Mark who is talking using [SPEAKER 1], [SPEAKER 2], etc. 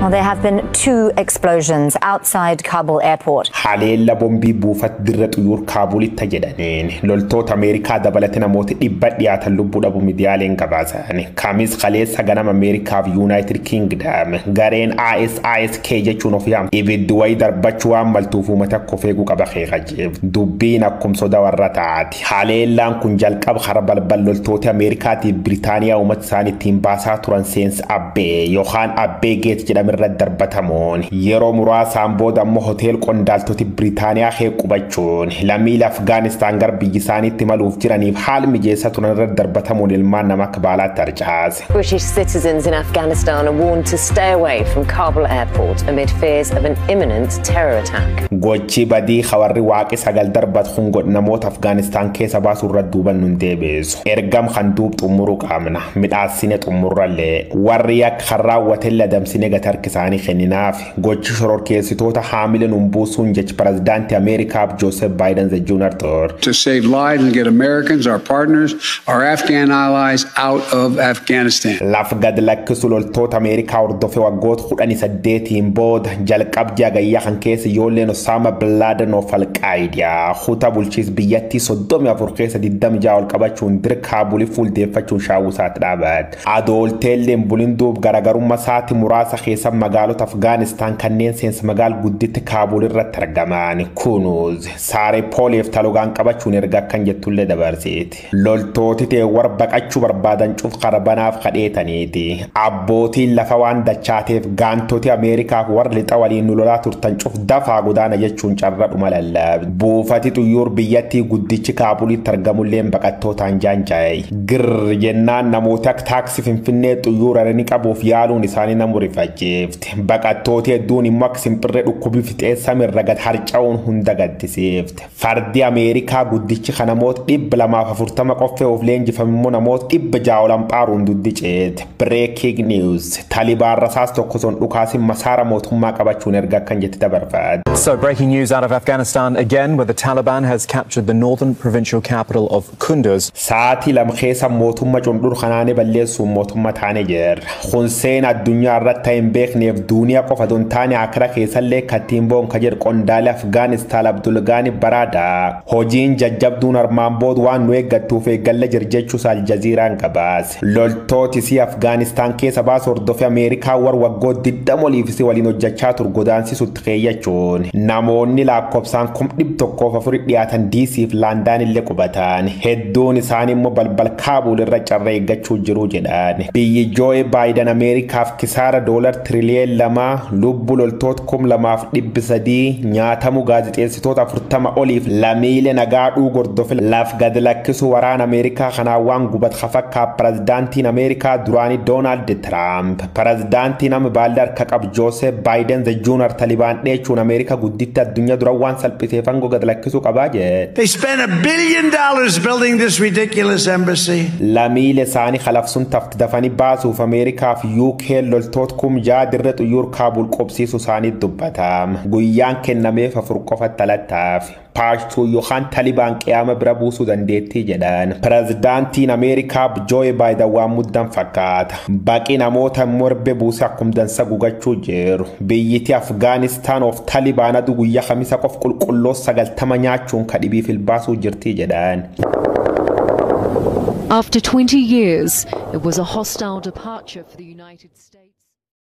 [SPEAKER 1] Well, there have been 2 explosions outside Kabul airport.
[SPEAKER 2] Haleella bombii buufata dirra xuyyoor Kaabulitti jedhaniin loltoota Ameerikaa dabalatee namoota dhibba dhiyaatan lubbuu dhabu miidiyaaleen gabaasan. Kaamis kaleessa ganama Ameerikaa fi United Kingdom gareen ISIS jechuun of yaam ibiddi wayii darbachuu waan maltuuf uummata kofeeguu qaba keeqajeef dubbiin akkuma soda warra taati. Haleellaan kun jalqaba hara balbal loltoota Ameerikaatiif Biriitaaniyaa uummata isaaniittiin baasaa turan seensa Abbee yookaan Abbee Geet jedhame irratti darbatamuun yeroo muraasaan booda ammoo hotel qondaaltoti Biriitaaniyaa qubachuun lammiilee Afgaanistaan gara biyya isaaniitti maluuf jiraniif haala mijeessaa turan irratti darbatamuun ilmaan namaa akka baalaatti harcaase.
[SPEAKER 3] British citizens in Afghanistan are warned to stay away from Kabul airport amid fears of an imminent terror attack.
[SPEAKER 2] Gochi badii hawarri waaqi sagal darbat hungo namoota Afgaanistaan keessa baasuu irratti duuban nun deebisu. Ergam kan duub xumuruu qabna midhaasine xumurrallee warri akka harraawwate ladamsine gatarkisaanii kenninaaf gochi shororkeessitoota haamileen umbuusuun jechi pirezidaantii Ameerikaa Joseph Biden Jr.
[SPEAKER 4] To save lives and get Americans, our partners, our Afghan allies out of Afghanistan.
[SPEAKER 2] Laf gad lakkisu loltoota Ameerikaa hordofee waggoota 18 booda jalqabdii agayyaa kan keessa ijoolleen Osama bin Laden of Al-Qaayidaa kutaa bulchiinsa biyyattii 34 keessa 26 ol qabachuun dirqa Kaabulii fuuldeeffachuun shaawwisaatti dhaabat. Adoolteelleen bulinduuf garagarummaa isaatti muraasa keessa magaalota Afgaanistaan kanneen seensa magaal gudditti Kaabul irratti argaman kunuuz saaree Pooleef Talogaan qabachuun erga kan jettullee dabarseeti. Loltooti teewwar baqachuu barbaadan cuuf qarabanaaf kadheetaniiti. Abbootiin lafa waan dachaateef gaantoti Ameerikaaf warri lixa waliin lolaa turtan cuuf dafaa godaana jechuun carradhuma lallaabe. Buufati xuyyoor biyyattii guddichi Kaabulitti argamulleen baqattootaan jaanjaa'e. Girr jennaan namoota taaksii Finfinnee xuyyooraranii qabuuf yaaluun isaanii namu rifacheefte. Baqattooti hedduun immoo akka simpirree dhukkubii fixeessame irra gad harca'uun hunda gaddisiifte. Fardi Ameerikaa guddichi kan namoota 240 qoffee of leenjifame immoo namoota 600 ol ampaaruun duddiceete. Breaking news. Talibaan rasaas tokko son dhukaasin masaara mootummaa qabachuun erga kan jetti dabarfaad.
[SPEAKER 5] So breaking news out of Afghanistan again, where the Taliban has captured the northern provincial capital of Kunduz.
[SPEAKER 2] Saati lam keessa mootummaa cundur kanaane balleessuun mootummaa taane jir. Hunseen addunyaa irratti hin beekneef duuniyaa qofa don taane akira keessallee kattiin boon kajer qondaale Afgaanistaan Abdul Ghani Barada. Hojiin jajjabduun armaan booda waan nu eeggattuuf eeggalle jirjechuus Aljaziiraan qabaas. Loltooti si Afgaanistaan keessa baas hordofee Ameerikaa war waggoota 20 oliifisi waliin hojjechaa tur godaansiisutti keeyyachuun namoonni lakkoofsaan 104 dhiyaatan DC'f Laandaan illee qubatan. Hedduun isaanii immoo balbal Kaabul irra carra eeggachuu jiru jedhan. Biyyi Joe Biden Ameerikaaf kisaara $1 triliyeen lubbu loltoota 2,300 nyaatamu gaazexeessitoota 40 oliif lammiilee nagaadhuu gordofe laf gad lakkisu waraana Ameerikaa kanaan waan gubat fakkaa pirezidaantiin Ameerikaa duraanii Doonaald Tiraamp pirezidaantiin amma baallee harka qabu Joosef Baayiden Jr. Talibaan dheechuun Ameerikaa gudditti addunyaa dura waan salphiteefan gad lakkisuu qabaa jedhe.
[SPEAKER 6] They spent $1 billion building this ridiculous embassy.
[SPEAKER 2] Lammiilee isaanii khalafsuun tafti dafanii baasuuf Ameerikaaf UK loltoota 6,000 dirra xuyyoor Kaabul qobsiisu isaanii dubbatam. Guyyaan kennameef 4 qofa talattaaf. Paashtuu yookaan Talibaan qiyaama bira buusuu dandeettii jedhan. Pirezidaantiin Ameerikaa Joe Biden waan muddan fakkaata. Baqi namoota morbe buusee akkuma dansa gugachuu jiru. Biyyittii Afgaanistaan of Talibaanatu guyyaa Kamiisa qof qulqulloo 90 nyaachuun kadhibii filbaasuu jirtii jedhan.
[SPEAKER 7] After 20 years, it was a hostile departure for the United States.